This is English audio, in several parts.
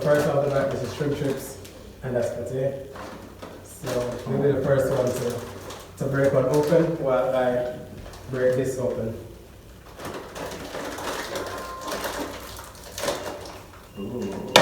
First off the bat, this is shrimp chips, and that's pate. So we'll be the first one to break one open while I break this open. Ooh.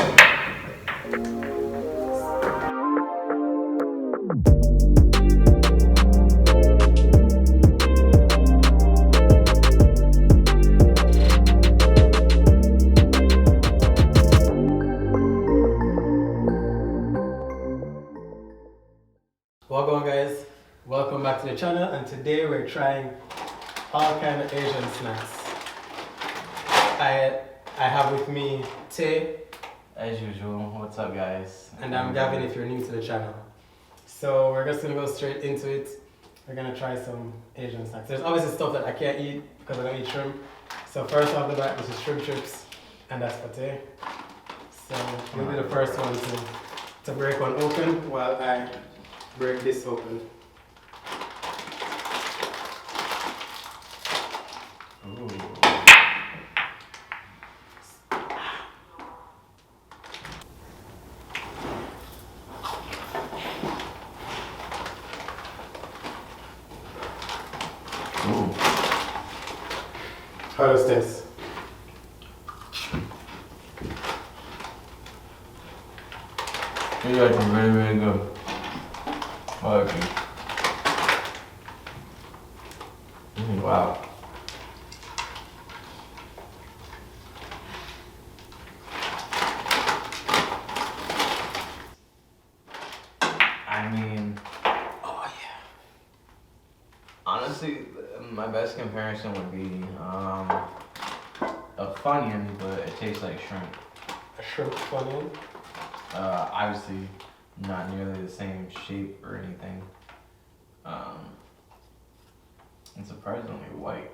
Welcome guys, welcome back to the channel, and today we're trying all kind of Asian snacks. I have with me Tay. As usual, what's up guys? And I'm Gavin if you're new to the channel. So we're just gonna go straight into it. We're gonna try some Asian snacks. There's obviously stuff that I can't eat because I don't eat shrimp. So first off the bat, this is shrimp chips, and that's pate. So you'll be the first one to break one open while I break this open. Ooh. Ooh. How does this? These are really, really good. Okay. Wow. I mean, Oh yeah. honestly, my best comparison would be a Funyun, but it tastes like shrimp. A shrimp funnel. Obviously, not nearly the same shape or anything. And surprisingly white.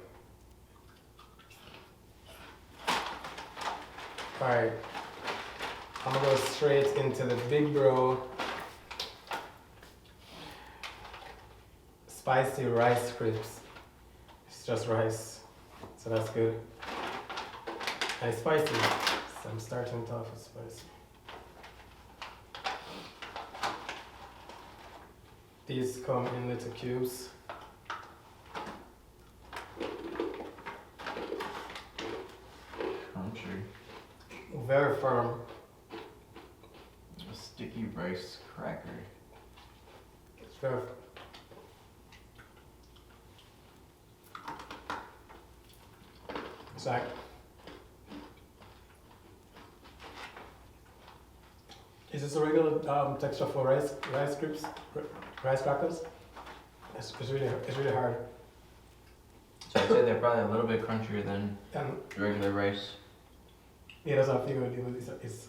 Alright. I'm gonna go straight into the big bro spicy rice crisps. It's just rice, so that's good. And it's spicy, so I'm starting it off with spicy. These come in little cubes. Crunchy. Very firm. A sticky rice cracker. It's very. It's like. Is this a regular texture for rice crisps, rice crackers? It's really hard. So I'd say they're probably a little bit crunchier than And regular rice. yeah, that's what I figured it was. It's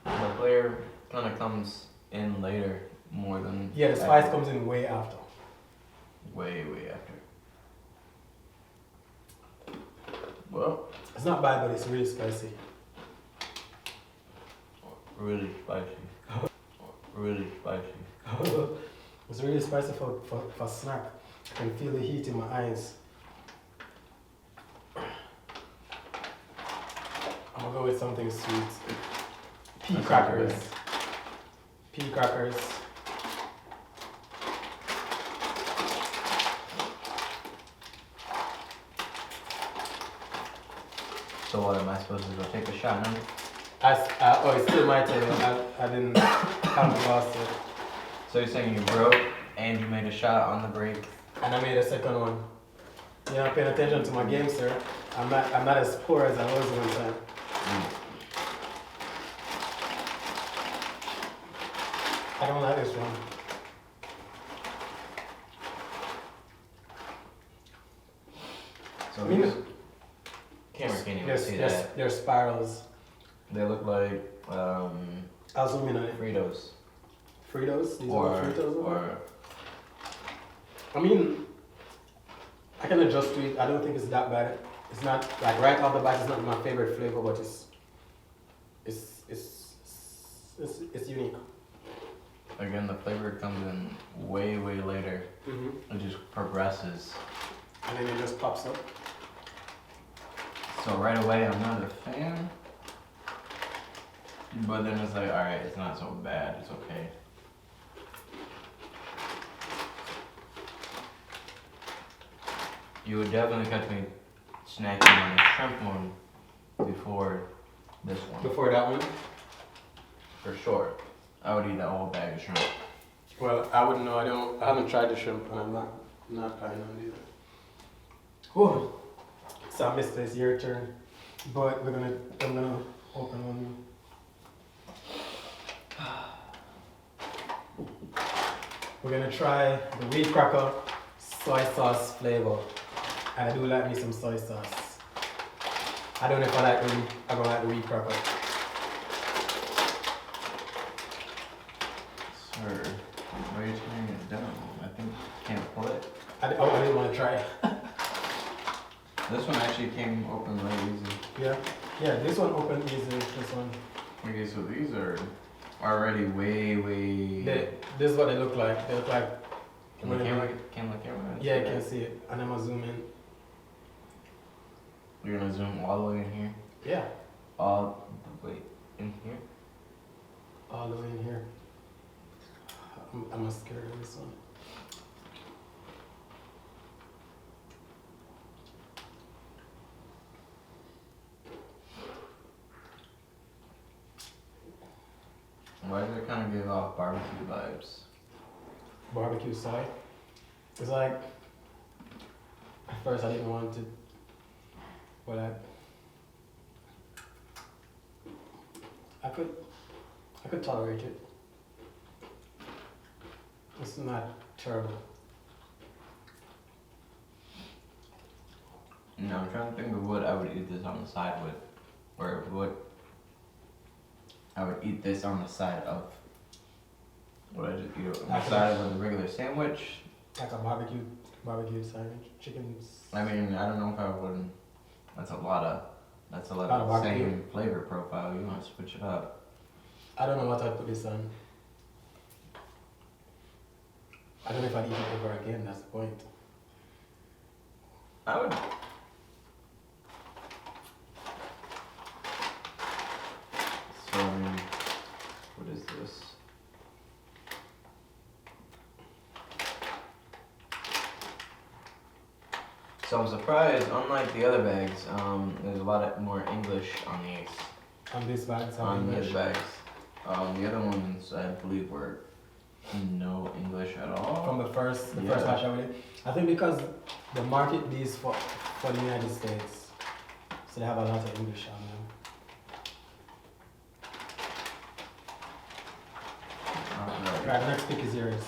The flavor kind of comes in later more than. yeah, the spice comes in way after. Way after. Well, It's not bad, but it's really spicy. really spicy. Really spicy. It's really spicy for snack. I can feel the heat in my eyes. I'm gonna go with something sweet. Pea That's crackers. not Pea crackers. So what am I supposed to go take a shot now? Oh, it's still my turn. I didn't count the lost it. So you're saying you broke and you made a shot on the break? And I made a second one. You're not paying attention to my game, sir. I'm not as poor as I was one time. I don't like this one. So I mean, these camera can't even see that. They're spirals. They look like I'll zoom in on it. Fritos. Fritos? These Or, are Fritos? or I mean, I can adjust to it. I don't think it's that bad. It's not like right off the bat. It's not my favorite flavor, but it's unique. again, the flavor comes in way later. It just progresses. And then it just pops up. So right away, I'm not a fan. But then it's like, alright, it's not so bad, it's okay. You would definitely catch me snacking on the shrimp one before this one. Before that one? For sure. I would eat a whole bag of shrimp. Well, I wouldn't know. I haven't tried the shrimp, and I'm not planning on either. Whew. So I missed this. Your turn. But I'm gonna open one. We're gonna try the wheat cracker soy sauce flavor. And I do like me some soy sauce. I don't know if I'm gonna like the wheat cracker. Sir, why are you turning it down? I think you can't pull it. I didn't want to try it. This one actually came open really easy. Yeah, this one opened easy, this one. Okay, so these are already way... This is what they look like. They look like... Can the camera? Yeah, I can see it. And I'm gonna zoom in. You're gonna zoom all the way in here? Yeah. All the way in here? All the way in here. I'm scared of this one. Why does it kind of give off barbecue vibes? Barbecue side. It's like, at first I didn't want it, but I could tolerate it. It's not terrible. No, I'm trying to think of what I would eat this on the side with. Or what I would eat this on the side of. What I just eat on the side of a regular sandwich. Like a barbecue sandwich, chickens. I mean, I don't know if I would. That's a lot of Barbecue. same flavor profile. You want to switch it up. I don't know what I'd put this on. I don't know if I'd eat it ever again, that's the point. I would. So, I mean, what is this? So I'm surprised, unlike the other bags, there's a lot more English on these. On these bags, On these bags. The other ones, I believe, were no English at all. From the first batch I did. I think because they market these for the United States, so they have a lot of English on them. Right, next pick is yours.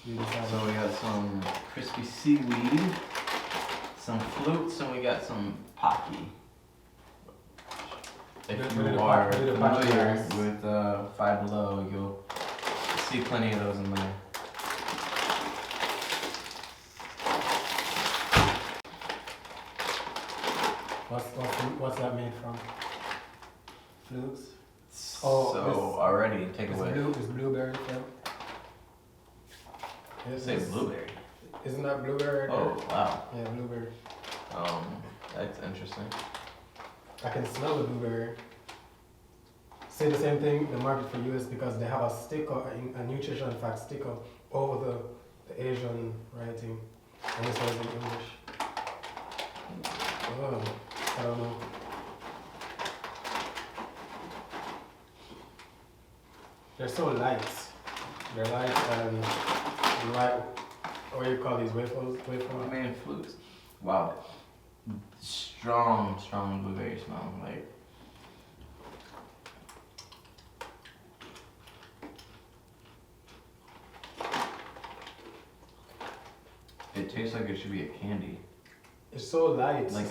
You decide. So we got some crispy seaweed, some flutes, and we got some pocky. If you are familiar with Five Below, you'll see plenty of those in there. What's that made from? Flutes? Oh, so already take away. It's blueberry film. Say blueberry. Isn't that blueberry? Oh wow. Yeah, blueberry. That's interesting. I can smell the blueberry. Say the same thing, the market for US, because they have a sticker, a nutrition fact sticker over the Asian writing, and this one is in English. Oh, I don't know. They're so light. They're light and light. What do you call these waffles? I mean, flutes. Wow. Strong blueberry smell. Like. It tastes like it should be a candy. It's so light. Like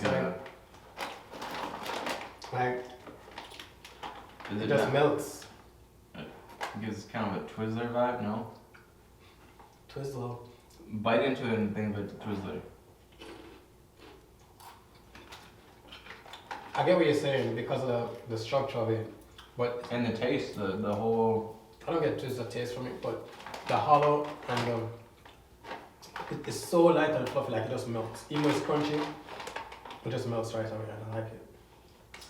it just melts. It gives kind of a Twizzler vibe, no? Twizzler. Bite into it and think of it Twizzler. I get what you're saying because of the structure of it, but and the taste, the whole. I don't get Twizzler taste from it, but the hollow and it's so light and fluffy, like it just melts. Even though it's crunchy, it just melts right away. I like it.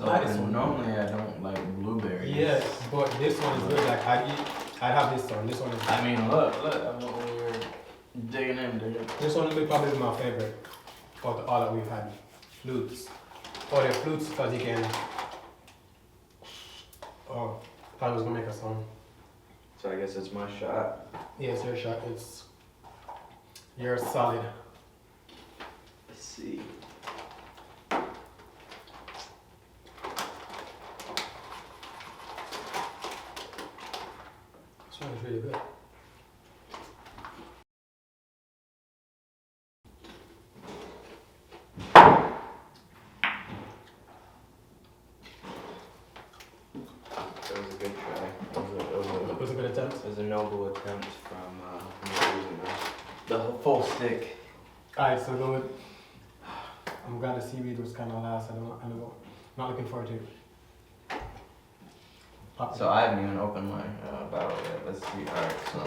So normally I don't like blueberries. Yes, but this one is good. Like I have this one. This one is. I mean, look, I'm over here digging in. This one will probably be my favorite of all that we've had. Flutes. Oh, they're flutes because you can. Oh, I thought I was gonna make a song. So I guess it's my shot. Yes, your shot. You're solid. Let's see. This one is really good. That was a good try. It was a good attempt. It was a noble attempt from using the full stick. Alright, so go with. I'm glad the seaweed was kind of last. I don't know. Not looking forward to it. So I haven't even opened my bottle yet. Let's see. Alright, so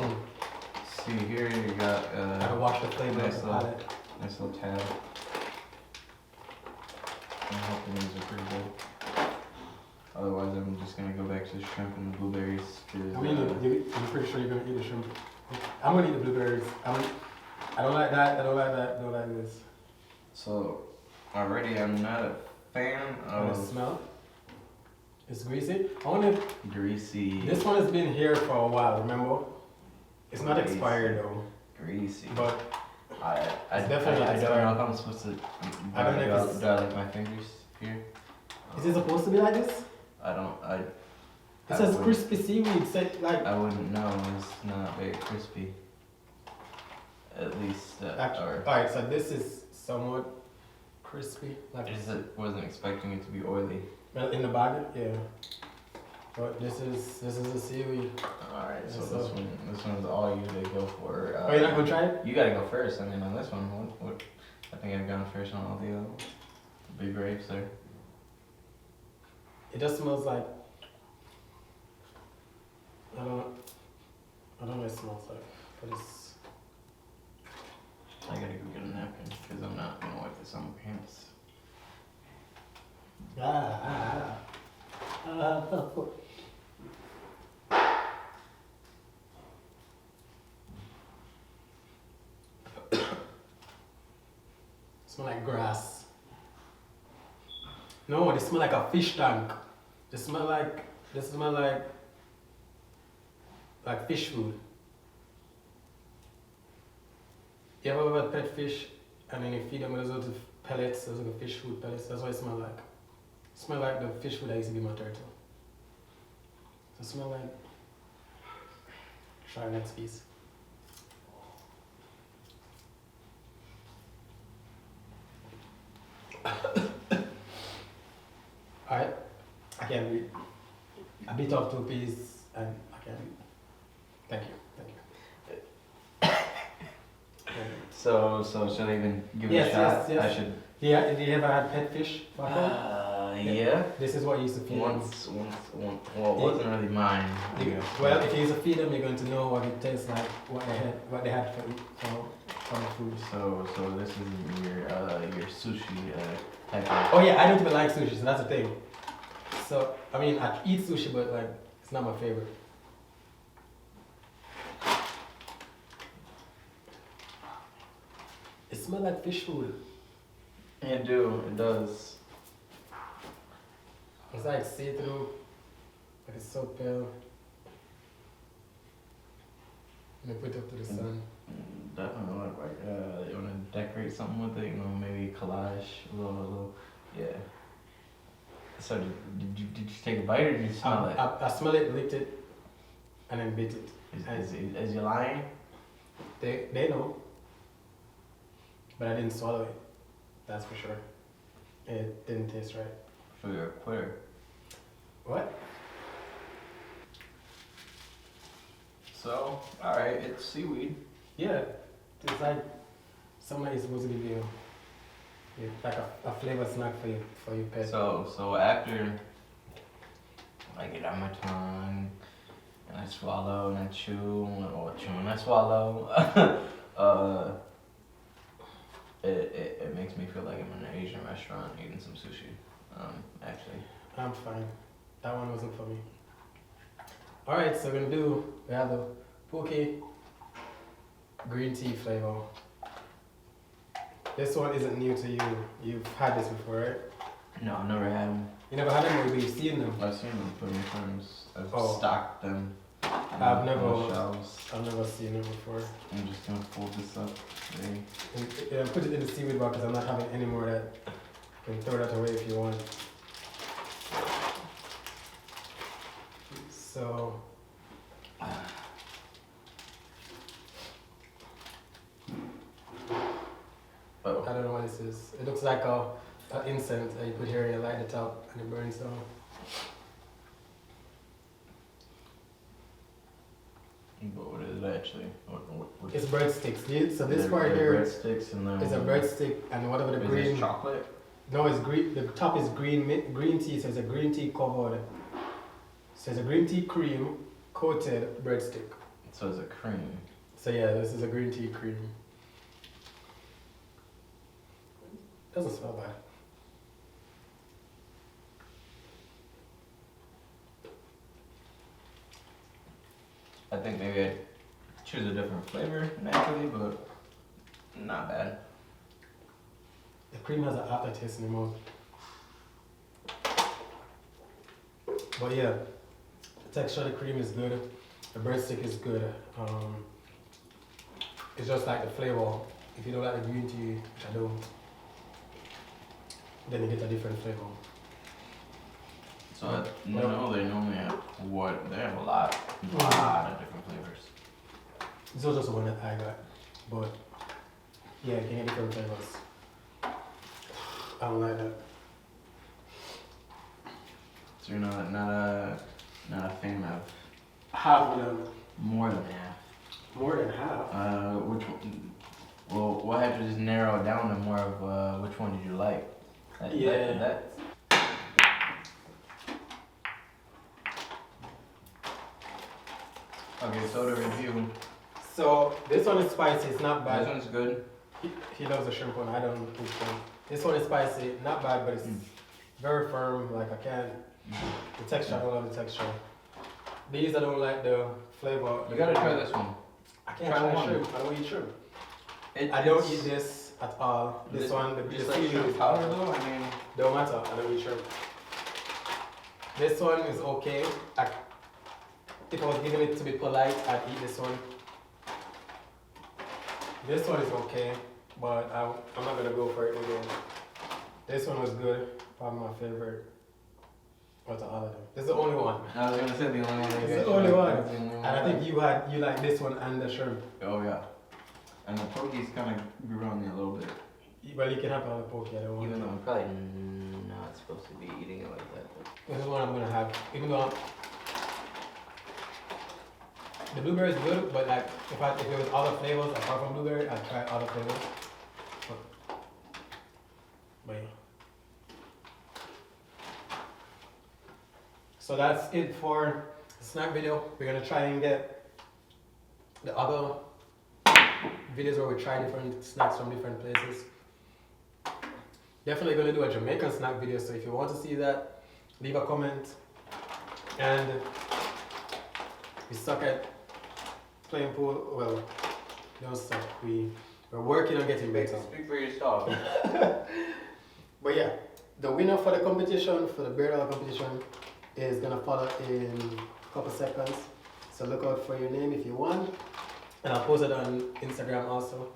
see here you got Gotta watch the flavor nice of the little, palate. nice little tab. I'm hoping these are pretty good. Otherwise, I'm just gonna go back to the shrimp and the blueberries. I mean, you're pretty sure you're gonna eat the shrimp. I'm gonna eat the blueberries. I don't like that. I don't like that. I don't like this. So already, I'm not a fan And the of smell. It's greasy. I wonder if greasy. this one has been here for a while. Remember? It's not Greasy. expired though. Greasy. But I definitely don't expired. know if I'm supposed to. I don't know if it's- Do I like my fingers here? is it supposed to be like this? I don't. It I says wouldn't- crispy seaweed. Say like. I wouldn't know. It's not very crispy. At least, or Alright, so this is somewhat crispy. I Like just wasn't expecting it to be oily. well, in the bag, yeah. But this is a seaweed. All right, so So- this one's all you to go for. Oh, you're not gonna try it? You gotta go first. I mean, on this one, what? I think I've gone first on all the other big grapes there. It just smells like. I don't know what it smells like, but it's. I gotta go get a napkin because I'm not gonna wipe this on my pants. Smell like grass. No, they smell like a fish tank. They smell like fish food. You ever had pet fish and then you feed them with those little pellets, those little fish food pellets? That's what it smells like. It smells like the fish food that used to be my turtle. So it smells like. Try next piece. Alright, I can't read. I bit off 2 pieces and I can't read. Thank you. So should I even give it Yes, a shot? yes. I should. Did you ever had pet fish back home? Yeah. This is what you used to feed them. Once. Well, it wasn't really mine. I guess. Well, if you used to feed them, you're going to know what it tastes like, what they had for the food. So this is your sushi type of. Oh yeah, I don't even like sushi, so that's the thing. So I mean, I eat sushi, but like it's not my favorite. It smells like fish food. It does. It's like see-through, like it's so pale. Let me put it up to the sun. Definitely look like you wanna decorate something with it, maybe collage, a little, yeah. So did you take a bite or did you smell it? I smell it, licked it, and then bit it. Is you lying? They know, but I didn't swallow it. That's for sure. It didn't taste right. So you're a quitter. What? So, alright, it's seaweed. Yeah, it's like somebody's supposed to give you like a flavor snack for your pet. So after I get on my tongue and I swallow and I chew or chew and I swallow, it makes me feel like I'm in an Asian restaurant eating some sushi. Actually. I'm fine. That one wasn't for me. Alright, so we have the Pookie green tea flavor. This one isn't new to you. You've had this before, right? No, I've never had them. You never had them, or you've seen them? I've seen them put in friends. I've Oh. stocked them. I've on never the shelves. seen them before. I'm just gonna fold this up today. And put it in the seaweed box because I'm not having any more of that. You can throw that away if you want. So, Oh. I don't know what this is. It looks like a incense that you put here and you light it up and it burns down. But what is it actually? What It's breadsticks. So this they're- part they're here breadsticks and then is a breadstick and whatever the is green. this chocolate? No, it's green. The top is green tea. So it's a green tea covered. So it's a green tea cream coated breadstick. So it's a cream. So yeah, this is a green tea cream. Doesn't smell bad. I think maybe I'd choose a different flavor naturally, but not bad. The cream has an aftertaste in the mouth. But yeah, the texture of the cream is good. The breadstick is good. It's just like the flavor. If you don't like the green tea, which I don't, then you get a different flavor. So no, they normally have they have a lot of different flavors. This was just the one that I got, but yeah, you can get different flavors. I don't like that. So you're not a fan of Half of them. more than half. More than half. Which one? Well, we'll have to just narrow it down to more of which one did you like? That. Okay, so the review. So this one is spicy. It's not This bad. one's good. He loves the shrimp one. I don't eat shrimp. This one is spicy. Not bad, but it's very firm. Like I can't. The texture. I don't love the texture. These I don't like the flavor. You gotta try this one. I can't try try one. shrimp. I don't eat shrimp. I I don't eat this at all. This one, the just seaweed like shrimp is powder though. I mean, don't matter. I don't eat shrimp. This one is okay. If I was giving it to be polite, I'd eat this one. This one is okay, but I'm not gonna go for it again. This one was good. Probably my favorite. Out of all of them. This is the only one. I was gonna say the only one. It's the only one. And I think you like this one and the shrimp. Oh yeah. And the pokies kind of grew on me a little bit. Well, you can have all the poke. I don't want. Even though I'm probably not supposed to be eating it like that. This is one I'm gonna have. Even though the blueberry is good, but like if it was other flavors apart from blueberry, I'd try other flavors. But yeah. So that's it for the snack video. We're gonna try and get the other videos where we try different snacks from different places. Definitely gonna do a Jamaican snack video, so if you want to see that, leave a comment. And we suck at playing pool. Well, don't suck. We're working on getting better. Speak for yourself. But yeah, the winner for the competition, for the beard oil competition, is gonna follow in a couple seconds. So look out for your name if you won. And I'll post it on Instagram also.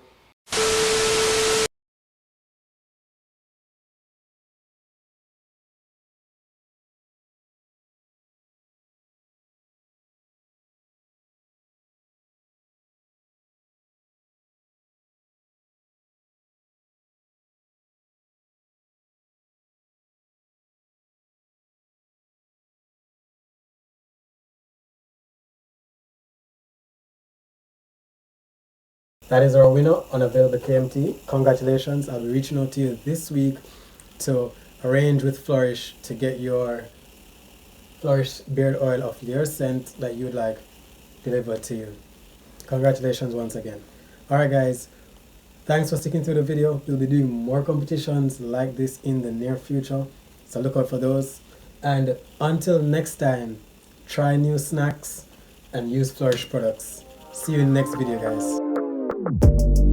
That is our winner, Unavailable Kmt. Congratulations. I'll be reaching out to you this week to arrange with Flourish to get your Flourish beard oil of your scent that you'd like delivered to you. Congratulations once again. Alright guys, thanks for sticking to the video. We'll be doing more competitions like this in the near future, so look out for those. And until next time, try new snacks and use Flourish products. See you in the next video, guys.